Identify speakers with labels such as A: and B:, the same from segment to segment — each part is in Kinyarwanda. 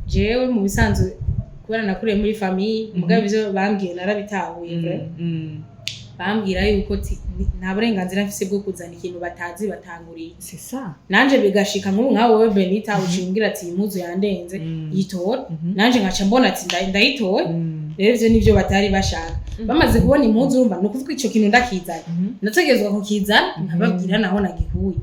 A: jewe mu bisanzwe kubera nakuriye muri famille mugabo ivyo bambwiye narabitahuye bambwira yuko nta burenganzira mfise bwo kuzana ikintu batazi batanguriye
B: c'est ça
A: nanje bigashika nk'ubu nkawe wewe Benita ucimbwira ati impuzu yandenze yitora nanje nkaca mbona ati ndayitoye rero ivyo nivyo batari bashaka bamaze kubona impuzu urumva no kuvuga ico kintu ndakizana nategezwa kukizana nkababwira naho nagikuye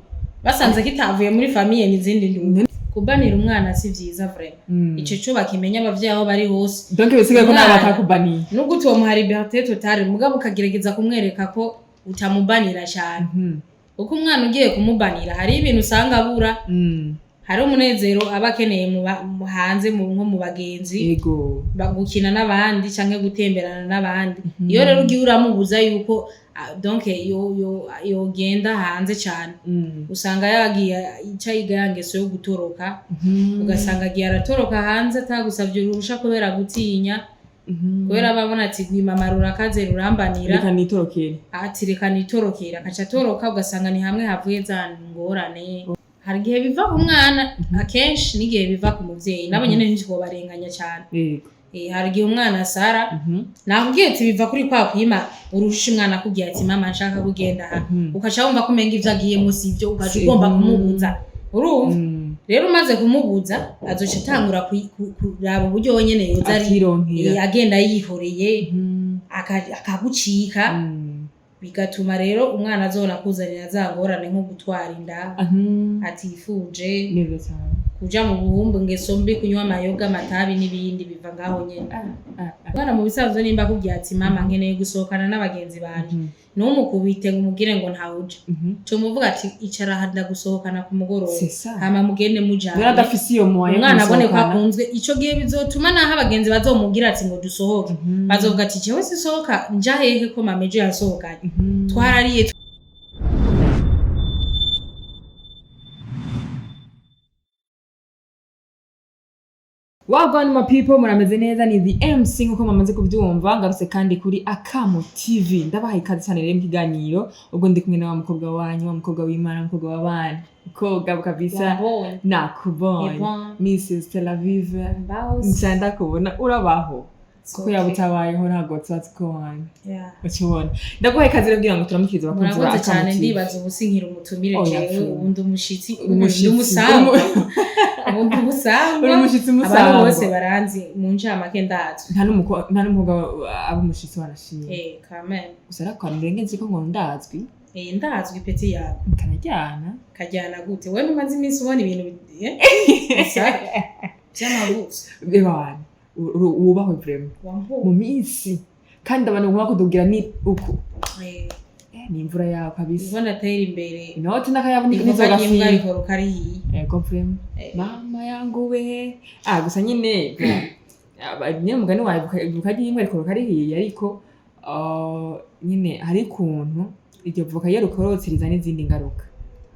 A: basanze kitavuye muri famille n'izindi ndungu kubanira umwana si vyiza vraiment ico cyo bakimenya abavyeyi aho bari hose
B: donc bisigaye ko nabatakubaniye
A: nubwo tuwo muha liberté totale mugabo ukagerageza kumwereka ko utamubanira cyane uko umwana ugiye kumubanira hari ibintu usanga abura hari umunezero abakeneye mu hanze nko mu bagenzi
B: yego
A: bagukina n'abandi canke gutemberana n'abandi iyo rero ugiye uramubuza yuko donc yo genda hanze cyane usanga yagiye icayiga yangeso yo gutoroka ugasanga agiye aratoroka hanze atagusavye urusha kubera gutinya kubera babona ati gwimamarura kaze rurambanira
B: reka nitorokere
A: ati reka nitorokere akaca toroka ugasanga ni hamwe havuye za ngorane hari gihe biva ku mwana akenshi n'igihe biva ku muvyeyi nabo nyene ntiko barenganya cyane
B: yego
A: hari gihe umwana Sara nakubwiye ati biva kuri kwa kwima urusha umwana kugiye ati mama nshaka kugenda ukaca wumva ko menga ivyo agiye musi ivyo ukaje ugomba kumubuza urumva rero umaze kumubuza azoca atangura kuraba uburyo wonyene yoza ari agenda yihoreye akagucika bigatuma rero umwana azona kuzanira za ngorane nko gutwara inda atifuje kuja mu buhumbu ngeso mbi kunywa amayoga amatabi n'ibindi biva ngaho nyene bwana mu bisanzwe nimba kugiye ati mama nkeneye gusohokana n'abagenzi banje numukubite ngo umugire ngo ntawuje tumuvuga ati icara handa gusohokana ku mugoroba hama mugende mujana
B: adafise iyo moyo
A: umwana abone ko akunzwe ico gihe bizotuma naho abagenzi bazomugira ati ngo dusohoke bazovuga ati jewe sisohoka nja hehe ko mameje yasohokanye twarariye
B: Wagwan my people murameze neza ni the MC nkuko mamaze kubyumva ngarutse kandi kuri Akamo TV ndabaha ikaze cyane rero mkiganiro ubwo ndi kumwe na mukobwa wanyu wa mukobwa w'Imana mukobwa w'abana mukobwa kabisa nakubonye Mrs Tel Aviv nsanda kubona urabaho kuko yabutabayeho ntago twatsi ko wanyu ukibona ndaguha ikaze rero ngo turamukirize bakunze
A: ba Akamo cyane ndibaza ubusinkira umutumire jewe ubundi umushitsi umusambo ubundi umusambo abantu bose baranzi mu njamake ndazo
B: nta n'umugabo abo umushitsi warashimye
A: kamen
B: usara kwa murenge ko ngo ndazwi
A: ndazwi peti yako kajyana gute wewe numaze iminsi ubona ibintu by'amabutse
B: bebana ubaho vraiment mu minsi kandi abantu ngoma kudugira ni uko ni imvura yawe kabisa
A: ubona atera imbere
B: inoti nakayaboneka
A: nizogafira ariko kari
B: ego vraiment mama yangu we gusa nyine nyine mugani wawe bukaje imwe ariko kari ariko nyine hari kuntu iryo vuka yerukorotiriza n'izindi ngaruka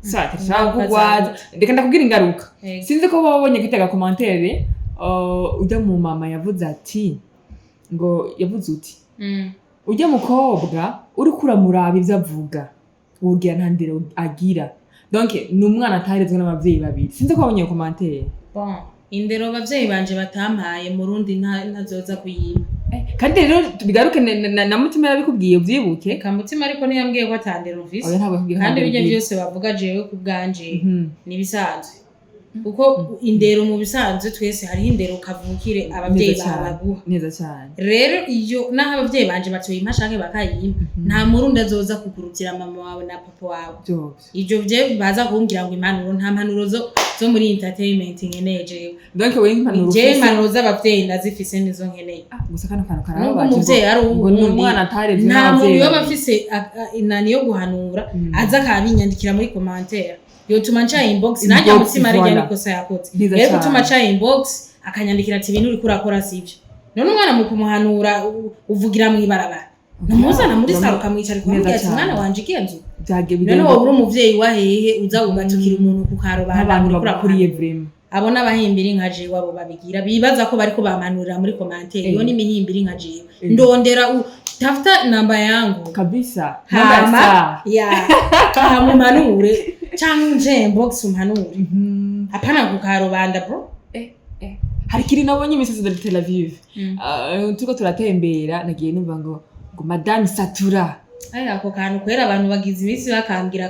B: sate shagugwaza ndeka ndakubwira ingaruka sinzi ko babonye gitega commentaire ujya mu mama yavuze ati ngo yavuze uti ujya mukobwa uri kuramuraba ivyo avuga wogira ntandiro agira donc ni umwana atarezwe n'abavyeyi babiri sinzi ko babonye commentaire
A: bon indero abavyeyi banje batampaye mu rundi ntazoza kuyima
B: kandi rero bigaruke na mutima yarabikubwiye uvyibuke
A: mutima ariko ntiyambwiye ko atandero mvise kandi bijya byose bavuga jewe ku bwanje ni bisanzwe kuko indero mu bisanzwe twese hari indero kavukire abavyeyi babaguha
B: neza cyane
A: rero iyo naho abavyeyi banje batoye impashanke bakayima nta murundi azoza kukurutira mama wawe na papa wawe ivyo vye baza kumbwira ngo impanuro nta mpanuro zo muri entertainment nkeneye jewe
B: donc we impanuro
A: je impanuro z'abavyeyi ndazifise nizo nkeneye
B: gusa kano karabaje
A: umuvyeyi ari
B: umwana atarevye
A: nta muntu yoba afise inani yo guhanura aza akabinyandikira muri commentaire yotuma nca inbox najya mutima rege nikosa yakoze rero gutuma nca inbox akanyandikira ati ibintu uri kurakora sivyo none umwana mu kumuhanura uvugira mu ibarabara namuzana muri saruka mwicara kumubwira ati mwana wanje igenzo none wowe uri umuvyeyi wa hehe uza ugatukira umuntu ku karubanda
B: abantu bakuriye vraiment
A: abona abahimbiri nka je wabo babigira bibaza ko bariko bamanurira muri commentaire yo ni mihimbiri nka je ndondera tafuta namba yangu
B: kabisa
A: namba ya kamumanure cyangwa inbox umpanure apana ku karubanda bro
B: hari kiri nabonye imisozi de Tel Aviv turiko turatembera nagiye numva ngo Madame Satura
A: ako kantu kwera abantu bagize ibisi bakambwira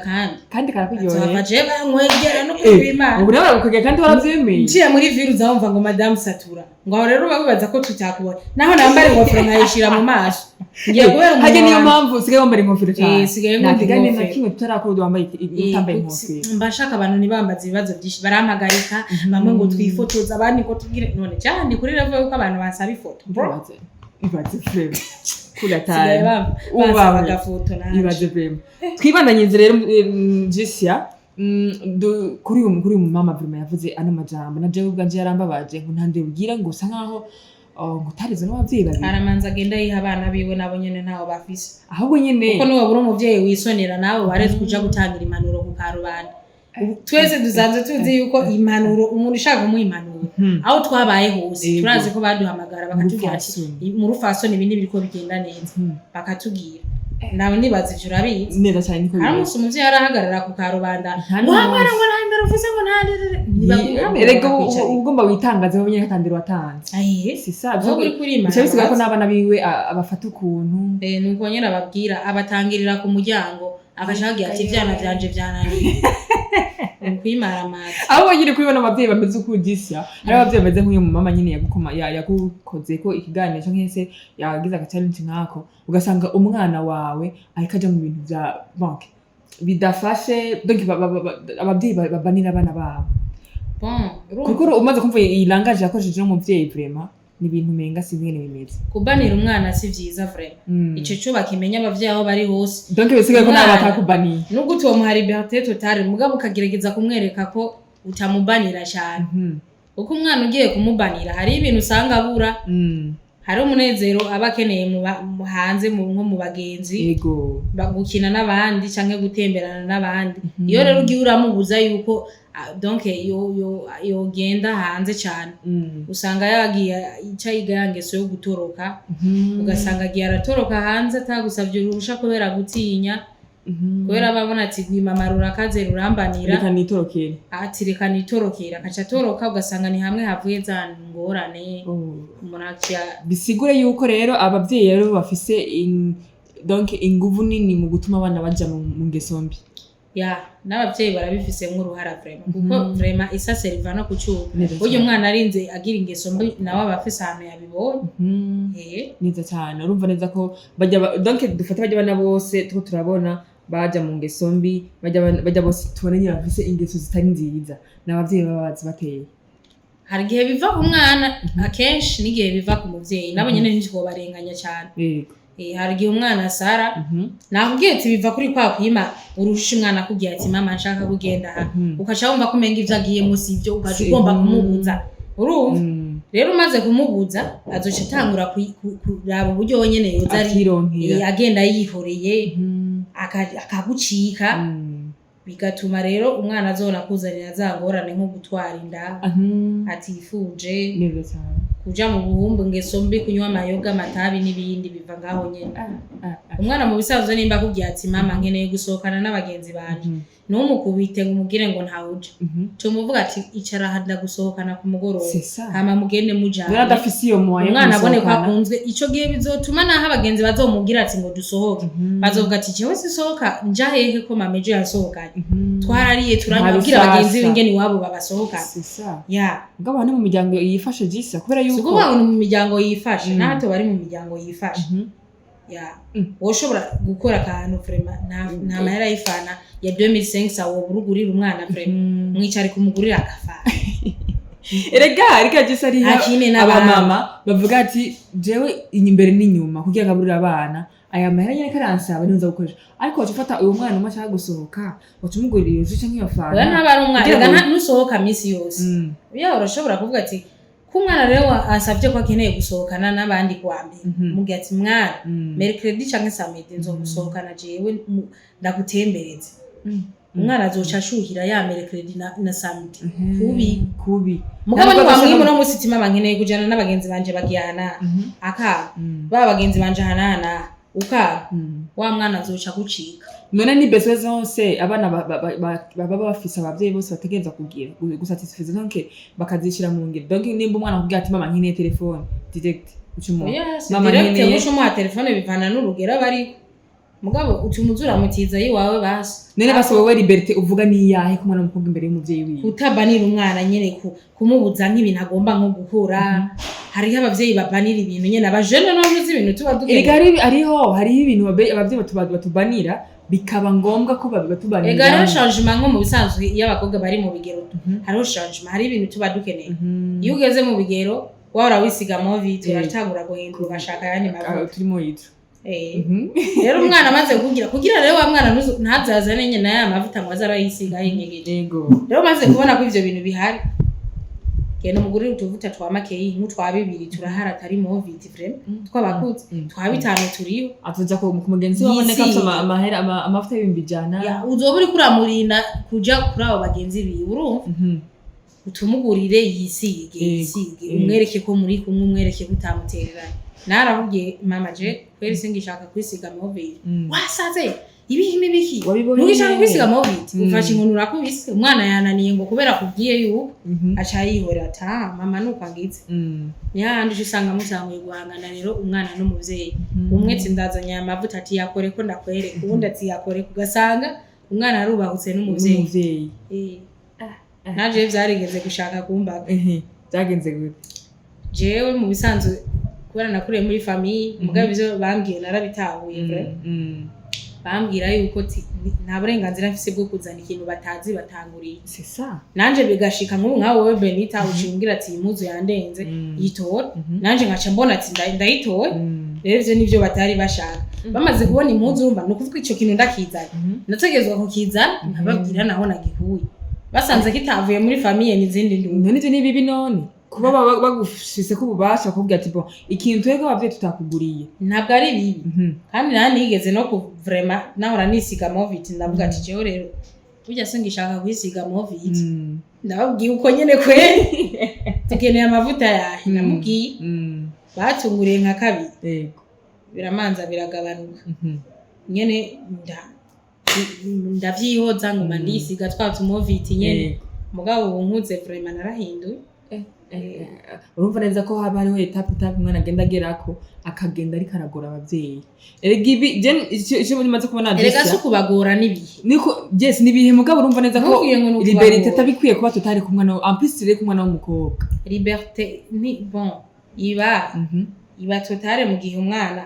A: kandi
B: karakujyoye
A: baje bankwegera no kwibima
B: ubu nawe bakugera kandi waravyemeye
A: nciye muri viru zawumva ngo Madame Satura ngo rero babibaza ko tutakubona naho nambare ingofero nkayishira mu maso ngiye kubera
B: hage niyo mpamvu sigaye wambara ingofero cyane
A: sigaye ngomba
B: na kimwe tutarakora wambaye utambaye ingofero
A: mbashaka abantu nibambaza ibibazo byinshi barampagarika bamwe ngo twifotoza abandi ngo tubwire none cyane kuri level yuko abantu basaba ifoto
B: ibaze frame kula
A: time uba bagafoto na
B: ibaze frame twibandanyinze rero Jisia kuri uyu mama vraiment yavuze ano majambo na jewe ubwanje yarambabaje ngo ntande ubwira ngo usa nkaho ngo utarize n'abavyeyi babiri
A: aramanza agenda yiha abana biwe nabo nyene ntaho bafise
B: ahubwo nyene
A: kuko niwe buri umuvyeyi wisonera nawe bareze kuja gutangira impanuro ku karubanda twese duzanze tuzi yuko impanuro umuntu ushaka kumuha impanuro aho twabaye hose turazi ko baduhamagara bakatubwira ati mu rufasoni ibindi biriko bigenda neza bakatubwira nawe nibaza ivyo urabizi
B: neza cyane niko
A: hari umunsi umuvyeyi arahagarara ku karubanda wamara ngo nahembera ufise ngo
B: erega ugomba witangaze bo nyene katandira watanze si savyo bisigaye ko n'abana biwe abafata ukuntu
A: nuko nyene ababwira abatangirira ku muryango agashaka ati ivyana vyanje vyananiye kwimaramaza
B: abo nyine kubibona abavyeyi bameze ukujisya hari abavyeyi bameze nk'uyu mama nyine yagukoze ko ikiganiro cyo nkese yagize agachallenge nkako ugasanga umwana wawe ayikaje mu bintu bya bank bidafashe donc abavyeyi babanira abana babo kuko umaze kumva iyi language yakoresheje n'umuvyeyi vraiment ni ibintu menga sivene bimeze
A: kubanira umwana si vyiza vraiment ico cyo bakimenya abavyeyi aho bari hose
B: donc bisigaye ko nabatakubaniye
A: nubwo tuwo muhari liberté totale mugabo ukagerageza kumwereka ko utamubanira cyane uko umwana ugiye kumubanira hari ibintu usanga abura hari umunezero aba akeneye mu hanze nko mu bagenzi
B: yego
A: gukina n'abandi canke gutemberana n'abandi iyo rero ugiye uramubuza yuko donc yogenda hanze cyane usanga yagiye icayiga yangeso yo gutoroka ugasanga agiye aratoroka hanze atagusavye urusha kubera gutinya kubera babona ati gwimamarura kaze rurambanira reka nitorokera akaca atoroka ugasanga ni hamwe havuye za ngorane umuntu
B: bisigure yuko rero abavyeyi rero bafise donc inguvu nini mu gutuma abana baja mu ngeso mbi
A: n'abavyeyi barabifise nk'uruhara vraiment kuko vraiment isa seriva no kucyuka uyu mwana arinze agira ingeso mbi nawe abafise ahantu yabibonye
B: neza cyane urumva neza ko bajya donc dufata bajya bana bose tuko turabona baja mu ngeso mbi bajya bose tubona nyine bafise ingeso zitari nziza n'abavyeyi babazi bateye
A: hari gihe biva ku mwana akenshi n'igihe biva ku muvyeyi nabo nyene n'icyo barenganya cyane hari gihe umwana Sara nakubwiye ati biva kuri kwa kwima urusha umwana kugiye ati mama nshaka kugenda ukaca wumva ko menga ivyo agiye musi ivyo ukaje ugomba kumubuza urumva rero umaze kumubuza azoca atangura kuraba uburyo wonyene yoza ari agenda yihoreye akagucika bigatuma rero umwana azona kuzanira za ngorane nko gutwara inda atifuje kuja mu buhumbu ngeso mbi kunywa amayoga amatabi n'ibindi biva ngaho nyene umwana mu bisanzwe nimba kugiye ati mama nkeneye gusohokana n'abagenzi banje numukubite ngo umubwire ngo ntawuje tumuvuga ati icara handa gusohokana ku mugoroba hama mugende mujana umwana abone ko akunzwe ico gihe bizotuma naho abagenzi bazomubwira ati ngo dusohoke bazovuga ati jewe sisohoka nja hehe ko mameje yasohokanye twarariye turanyabwira abagenzi b'ingeni wabo babasohokana
B: ngabo bane mu miryango yifashe Jisia kubera yuko
A: suko bantu mu miryango yifashe nato bari mu miryango yifashe woshobora gukora akantu vraiment nta mahera y'ifana ya 2005 sawo burugurira umwana vraiment mwicari kumugurira akafana
B: erega Jisia ari abamama bavuga ati jewe iny'imbere n'inyuma kugira gaburira abana aya mahera nyene karansaba ninza gukoresha ariko wacufata uyu mwana umwe ashaka gusohoka wacumugurira iyo juice nk'iyo fana
A: oya ntaba ari umwana nusohoka misi yose uya urashobora kuvuga ati kumwana rero asavye ko akeneye gusohokana n'abandi kwa mbere mugiye ati mwana mercredi canke samedi nzo gusohokana jewe ndagutembereze umwana azoca ashuhira ya mercredi na samedi
B: kubi
A: mugabo ni wamwimu no musitima bankeneye kujana n'abagenzi banje bagiyana aka ba bagenzi banje hanana uka wa mwana azoca gucika
B: none ni besoin zose abana baba bafise abavyeyi bose bategereza kugira gusatisfiza donc bakazishira mu ngiro donc nimba umwana akubwira ati mama nkeneye telefone direct ucumuha
A: mama nkeneye ucumuha telefone bivana n'urugero bari mugabo ucumuzura mutiza yiwawe basi
B: nene basi wowe liberté uvuga ni yahe kumwana mukobwa imbere y'umuvyeyi wiwe
A: utabanira umwana nyene kumubuza nk'ibintu agomba nko gukura hariho abavyeyi babanira ibintu nyene abajene no muzi ibintu tuba
B: dukeye hariho ibintu abavyeyi batubanira bikaba ngombwa ko babatubanira
A: ega rero changement nko mu bisanzwe iyo abakobwa bari mu bigero hariho changement hari ibintu tuba dukeneye iyo ugeze mu bigero wahora wisiga movi turatangura guhindura ugashaka yani mavuta
B: turimo yitwa
A: rero umwana amaze kugira rero wa mwana ntazazane nyene ya mavuta ngo azarayisiga hinyegeje rero maze kubona ko ivyo bintu bihari genda umugurire utuvuta twa makeyi nk'utwa 2 turahara atari moviti vrem twabakuze twa 5 turiho
B: atuza ko mugenzi waboneka amahera amavuta y'ibijana
A: ya uzoba uri kuramurinda kuja kuri abo bagenzi biwe urumva utumugurire yisige umwereke ko muri kumwe umwereke kutamutererana naravugiye mama je kweri singishaka kwisiga moviti wasaze ibiki ntugishaka kwisiga moviti ufashe inkoni urakubise umwana yananiye ngo kubera kubwiye yuko aca yihorera ata mama nuko angitse nyandi usanga musanguye guhangana rero umwana n'umuvyeyi umwe tindazanya amavuta ati yakore ko ndakwereka ubundi ati yakore kugasanga umwana arubahutse n'umuvyeyi naje vyarigeze gushaka kumbaga
B: byagenze gute
A: jewe mu bisanzwe kubera nakuriye muri famille mugabo ivyo bambwiye narabitahuye bambwira yuko nta burenganzira mfise bwo kuzana ikintu batazi batanguriye
B: c'est ça
A: nanje bigashika nk'ubu nkawe wewe Benita ucimbwira ati impuzu yandenze yitora nanje nkaca mbona ati ndayitoye rero ivyo nivyo batari bashaka bamaze kubona impuzu urumva no kuvuga ico kintu ndakizana nategezwa kukizana nkababwira naho nagikuye basanze kitavuye muri famille n'izindi ndungu
B: none ivyo ni bibi none kuba bagufise ko ububasha kubwira ati bo ikintu twego abavyeyi tutakuguriye
A: ntabwo ari bibi kandi nani nigeze no ku vraiment nahora nisiga moviti ndavuga ati jewe rero burya singishaka kwisiga moviti ndababwiye uko nyene kweri tukeneye amavuta yahe namubwiye batunguriye nka kabiri yego biramanza biragabanuka nyene ndavyihoza ngo mandisiga twatu moviti nyene mugabo nkuze vraiment narahinduye
B: urumva neza ko haba hariho etape umwana agenda agerako akagenda ariko aragora abavyeyi erega ibi icyo bimaze kubona
A: erega si kubagora n'ibihe
B: niko yes nibihe mugabo urumva neza ko liberté tabikwiye kuba tutari kumwe no en plus turi kumwe n'umukobwa
A: liberté ni bon iba totale mu gihe umwana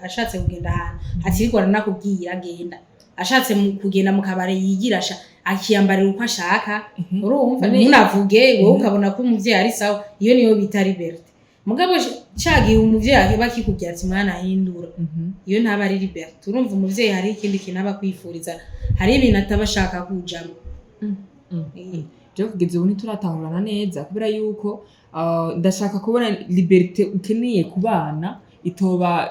A: ashatse kugenda ahantu atirigora nakubwira agenda ashatse kugenda mu kabare yigira akiyambarira uko ashaka urumva munavuge wowe ukabona ko umuvyeyi ari sawa iyo niyo bita liberté mugabo cagiye umuvyeyi bakikubwira ati mwana hindura iyo ntaba ari liberté urumva umuvyeyi hari ikindi kintu aba kwifuriza hari ibintu atabashaka kujamo
B: je kugeza ubu ntituratahurana neza kubera yuko ndashaka kubona liberté ukeneye kubana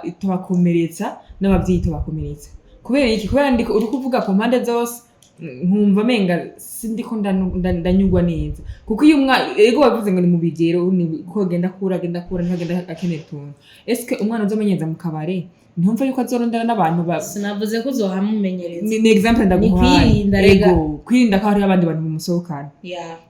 B: itobakomeretsa n'abavyeyi itobakomeretsa kubera iki kubera ndiko uri kuvuga ku mpande zose nkumva menga sindiko ndanyugwa neza kuko iyo ego bavuze ngo ni mu bigero ko genda kura ntagenda akeneye tuntu eske umwana uzomenyeza mu kabare ntumva yuko azorondera n'abantu
A: sinavuze ko uzohamumenyereza
B: ni example ndaguhaye ego kwirinda ko hari abandi bantu mumusokana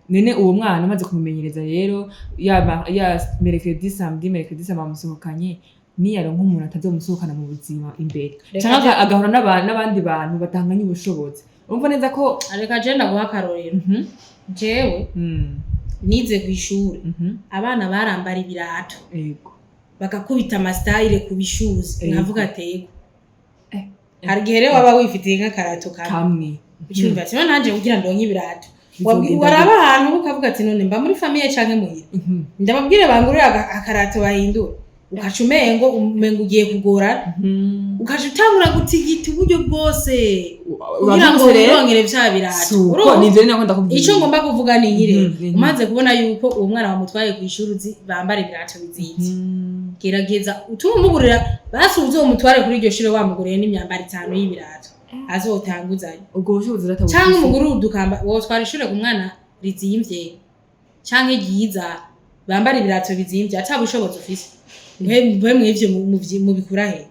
B: nene uwo mwana umaze kumumenyereza rero ya mercredi samedi bamusohokanye niyaro nk'umuntu atazomusohokana mu buzima imbere cyangwa agahora n'abandi bantu batanganye ubushobozi urumva neza ko
A: areka je ndaguha akarorero jewe nize kw'ishuri abana barambara ibirato yego bagakubita amastyle ku bishuzi nkavuga atego hari gihe rero waba wifitiye nk'akarato kamwe ucyumva ati nanje kugira ndonke ibirato waraba ahantu ukavuga ati none mba muri famille canke muhira ndababwire bangurira akarato bahindura ukacumeye ngo umengo ugiye kugora ukajutangura gutigita uburyo bwose kugira ngo urongere vya birato
B: uko nivyo nako ndakubwira
A: ico ngomba kuvuga ni nkire umaze kubona yuko uwo mwana bamutwaye ku ishuri bambara ibirato bizitse gerageza utumugurira basi uzomutware kuri iryo shire wamuguriye n'imyambaro 5 y'ibirato azotanguzanye
B: ubwo bushobozi ratabuze
A: cyangwa umuguru udukamba wo twara ishure ku mwana rizimvye cyangwa igiza bambara ibirato bizimvye atabushobozi ufise mwebwe mwivyo mu bikura he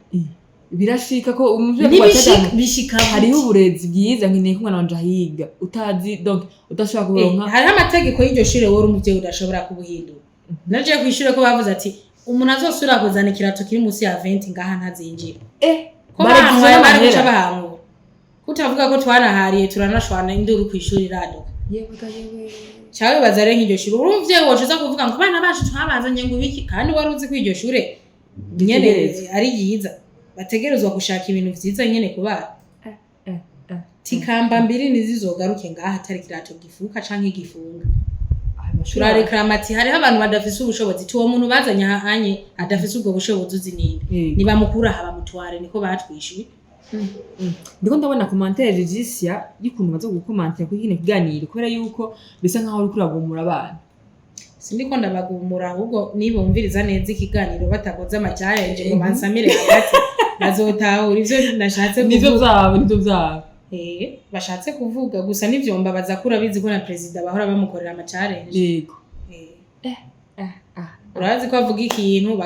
B: birashika ko umuvyeyi
A: bishika
B: hariho uburezi bwiza nkeneye ko umwana wanje ahiga utazi donc udashobora kuronka
A: hariho amategeko y'iryo shure wori umuvyeyi udashobora kubuhindura naje kw'ishure ko bavuze ati umuntu azosubira kuzana ikirato kiri munsi ya 20 ngaha ntazinjira ko baragize n'amahera bahamwe kutavuga ko twanahariye turanashwana induru kw'ishuri rado cyawe bazare nk'iryo shure urumvyeyi wocuza kuvuga ngo bana bacu twabazanye ngo ibiki kandi wari uzi ko iryo shure nyene ari yiza bategerezwa gushaka ibintu vyiza nyene kubara tikamba mbiri nizizogaruke ngaha atari kirato gifuka canke gifunga turarekrama ati hariho abantu badafise ubushobozi tuwo muntu bazanye hanye adafise ubwo bushobozi uzininde niba mukura haba mutware niko batwishuye
B: ndiko ndabona commentaire Regisia y'ukuntu bazo gukomantira kuri kino kiganiro kubera yuko bisa nkaho uri kuragumura abana
A: sindiko ndabagumura ahubwo nibumviriza neza ikiganiro batakoze amacyarenge ngo bansamire hagati bazotahura ivyo nashatse kuvuga
B: nivyo vyabo
A: bashatse kuvuga gusa n'ivyomba bazakura bizi ko na president bahora bamukorera amacyarenge
B: yego
A: urazi ko avuga ikintu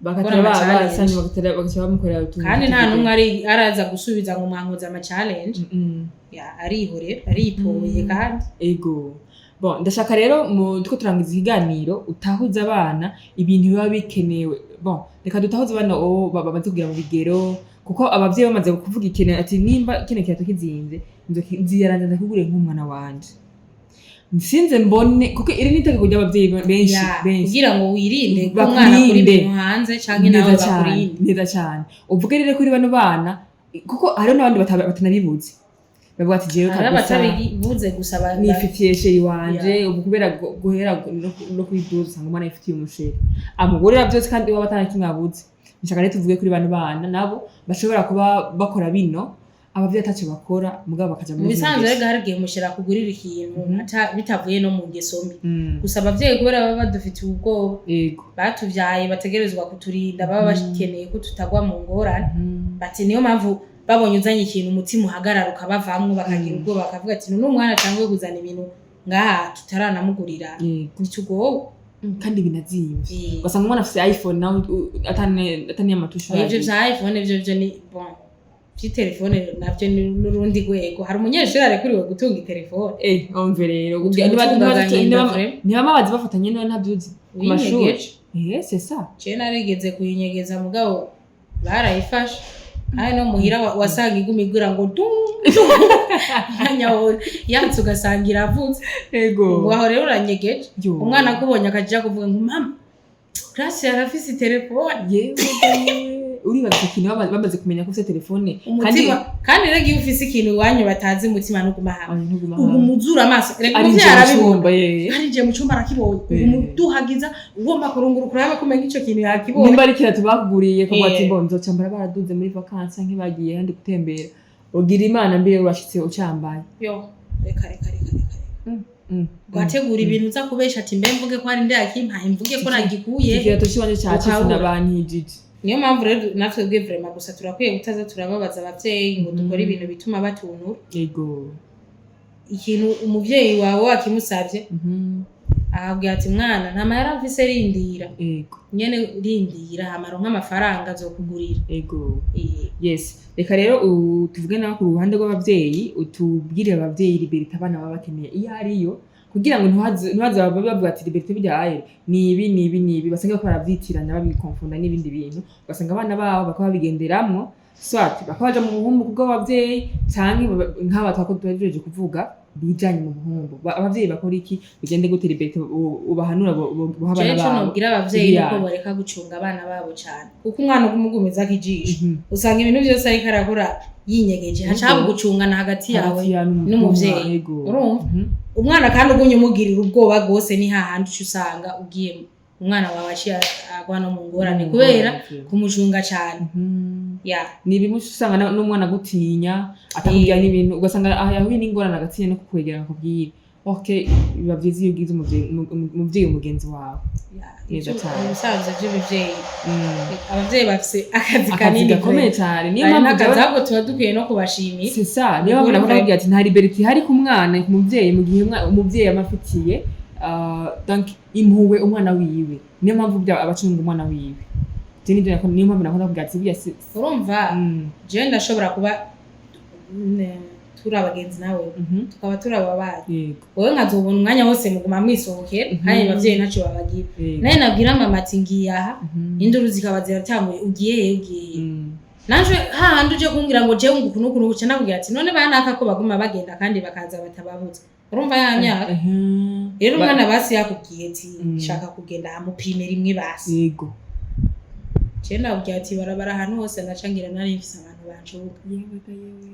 B: bakatara basanyi bakatara bamukorera utuntu
A: kandi nta numwe araza gusubiza ngo mwankoza amacyarenge arihore aripoye kandi
B: ego bon ndashaka rero tuko turangiza ikiganiro utahuza abana ibintu biba bikenewe bon reka dutahuza abana bamaze kugira mu bigero kuko abavyeyi bamaze kuvuga ikintu ati nimba kene kirato kizinze nziyaranza ndakugure nk'umwana wanje nsinze mbone kuko iri niteke kujya abavyeyi benshi
A: kugira ngo wirinde ko umwana kuri ibintu hanze canke nawe bakurinde
B: neza cyane uvuge rero kuri bano bana kuko hari n'abandi batanabibuze bavuga ati jewe
A: kabisa batabibuze gusaba
B: nifitiye sheri wanje kubera guhera no kwiduza sanga umwana yifitiye umusheri amugorera byose kandi baba batanakimwabuze nshaka rero tuvuge kuri bano bana nabo bashobora kuba bakora bino abavyeyi ataco bakora mugabo bakaja
A: mu bisanzwe rega hari gihe mushira kugurira ikintu bitavuye no mu ngeso mbi gusa abavyeyi kubera baba badufitiye ubwoba batuvyaye bategerezwa kuturinda baba bakeneye ko tutagwa mu ngorane bati niyo mpamvu babonye uzanye ikintu umutima uhagarara ukabavamwo bakagira ubwoba bakavuga ati n'umwana cyangwa kuzana ibintu ngaha tutaranamugurira nitugowe
B: kandi binazimvye basanga umwana afise iPhone nawe atani amatusha
A: ivyo vya iPhone ivyo ni bon ci telefone navyo n'urundi gwego hari umunyeshuri arekuriwe gutunga telefone
B: umve rero ntibamabazi bafatanye no ntabyuzi ku mashuri c'est ça
A: je narigeze kuyinyegeza mugabo barayifashe no muhira wasanga igumigura ngo nyawo yatse ugasangira avutse
B: ego
A: waho rero uranyegeje umwana akubonye akaja kuvuga ngo mama classe yarafise telefone
B: yewe uribaza ikintu bamaze kumenya ko ufite telefone
A: kandi rege iyo ufise ikintu iwanyu batazi umutima no gumaha ubu muzura amaso rege muvye arabibomba kandi je mu cyumba arakibonye umuduhagiza ugomba kurungurukura yaba kumenya ico kintu yakibonye
B: nimba ari kirato bakuguriye ko bati mbonzo cyambara baraduze muri vacances nkibagiye handi gutembera ugira imana mbiye urashitse ucambaye
A: reka gwategura ibintu uza kubesha ati mbe mvuge ko ari ndakimpaye mvuge ko nagikuye
B: kirato cyibanje cyacu n'abantijije
A: niyo mpamvu rero natwe bwe vraiment gusa turakwiye gutaza turababaza abavyeyi ngo dukora ibintu bituma batunura
B: yego
A: ikintu umuvyeyi wawe wakimusavye ahabwa ati mwana ntama yaravise rindira
B: yego
A: nyene rindira hamaro nk'amafaranga zo kugurira
B: yego yes reka rero tuvuge naho ku ruhande rw'abavyeyi utubwire abavyeyi liberté abana baba bakeneye iyo ariyo kugira ngo ntibaze bavuga ati liberté bijyaye nibi basanga ko baravyitiranya babikonfunda n'ibindi bintu basanga abana babo bakaba bigenderamwo swat bakabaja mu buhumbu bw'abavyeyi canke nk'aba twakoduhejeje kuvuga bijanye mu buhumbu abavyeyi bakora iki bigende gute liberté ubahanura buhabana babo
A: cyo nobwira abavyeyi ko bareka gucunga abana babo cyane kuko umwana ugumugumiza kijisho usanga ibintu byose ari karakora yinyegeje hacaba gucungana hagati yawe n'umuvyeyi urumva umwana kandi ugumye umugirira ubwoba gose ni hahandi usanga ugiye umwana wawe agwa no mu ngorane kubera kumucunga cyane
B: ni bimushi usanga n'umwana gutinya atakubwira n'ibintu ugasanga yahuye n'ingorane agatinya no kukwegera akubwira biba vyiza iyo ugize umuvyeyi umugenzi wawe neza cyane
A: umusanzu by'umuvyeyi abavyeyi bafise akazi
B: gakomeye cyane niyo
A: mpamvu akazi tuba dukwiye no kubashimira
B: c'est ça niyo mpamvu navuga ati nta liberté hari ku mwana ku muvyeyi mu gihe umuvyeyi amafitiye donc impuwe umwana wiwe niyo mpamvu abacunga umwana wiwe je niyo mpamvu nakunda kugira ati burya
A: urumva je ndashobora kuba turi abagenzi nawe tukaba turi ababaye wowe nkazobona umwanya wose muguma mwisohokera kandi abavyeyi ntaco babagira naye nabwira mama ati ngiye aha induru zikaba ziratanguye ugiye nanje hahandi uje kumbwira ngo jewe ngukunukunu uca nabwira ati none banaka ko baguma bagenda kandi bakaza batababuza urumva ya myaka rero umwana basi yakubwiye ati shaka kugenda amupime rimwe basi
B: yego
A: je nabwira ati barabara ahantu hose nacangira nari mfise abantu bancuka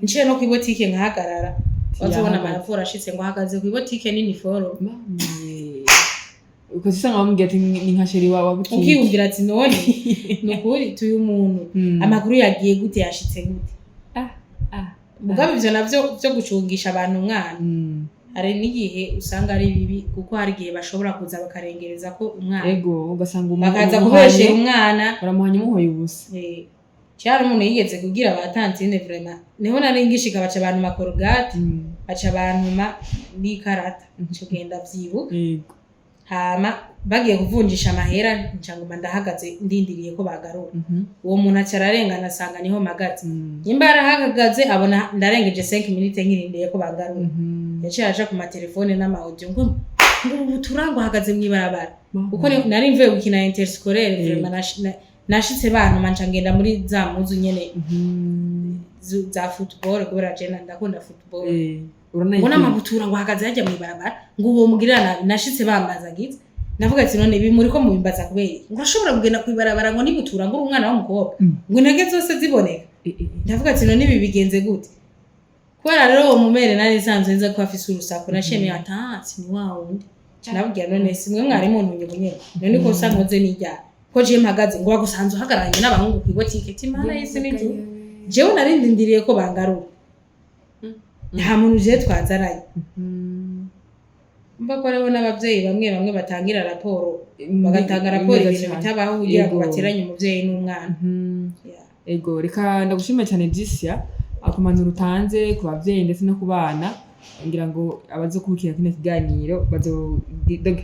A: nciye no kwibotike nkahagarara bazobona amaraporo ashitse ngo hagaze kwibotike nini foro
B: uko sisa ngamubwira ati ni nka sheri wawe butike
A: ukiyumvira ati none nukuri tuyu muntu amakuru yagiye gute yashitse gute mugabe ivyo navyo byo gucungisha abantu umwana hari n'igihe usanga ari bibi kuko hari igihe bashobora kuza bakarengereza ko umwana
B: ego ugasanga
A: bakaza kubeshera umwana
B: baramuhanya umuhoye ubusa
A: cyari umuntu yigeze kugira abatantine vraiment niho naringishika baca abantu makorogate baca abantu n'ikarata cyo genda vyibuka
B: yego
A: hama bagiye kuvunjisha amahera ncanguma ndahagaze ndindiriye ko bagarura uwo muntu acararengana asanga niho magaze nyimba arahagaze abona ndarengeje 5 minutes nkirindiriye ko bagarura yaciye aje ku matelefone n'amaudio ngo turango hagaze mwibarabara uko nari mvuye gukina interscolaire vraiment nashitse bantu manje ngenda muri za muzu nyene za football kubera je ndakunda football ubona amabutura ngo hagaze hajya mwibarabara ngo uwo mugirana nashitse bambaza gize navuga ati none bimuri ko mubimbaza kubera ngo ashobora kugenda kwibarabara ngo nibutura ngo umwana w'umukobwa ngo intege zose ziboneka ndavuga ati none ibi bigenze gute kubera rero uwo mumere nari sanzwe nza ko afise urusaku nashemeye atansi ni wawundi nabwira none simwe mwari muntu nyine none ko sankoze nijya ko je mpagaze ngo bagusanze uhagaranye n'abahungu kwibotike ati mana yise n'ijuru jewe narindindiriye ko bangarura nta muntu je twazaranye mba ko rero n'abavyeyi bamwe batangira raporo bagatanga raporo ibintu bitabaho kugira ngo bateranye umuvyeyi n'umwana
B: ego reka ndagushimira cyane Jisia akumanura utanze ku bavyeyi ndetse no ku bana ngira ngo abazokurikira kino kiganiro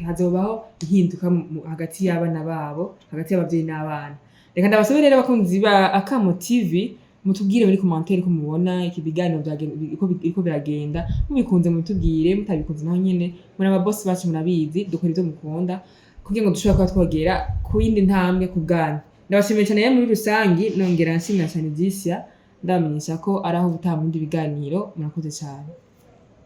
B: hazobaho ihinduka hagati y'abana babo hagati y'abavyeyi n'abana reka ndabasaba rero abakunzi ba Akamo TV mutubwire muri commentaire ko mubona iki biganiro iko biragenda mubikunze mutubwire mutabikunze naho nyene muri aba boss bacu murabizi dukora ivyo mukunda kugira ngo dushobora kuba twogera ku yindi ntambwe ku bwanyu ndabashimiye cyane muri rusangi nongera nshimira cyane Jisia ndamenyesha ko araho butaha mu bindi biganiro murakoze cyane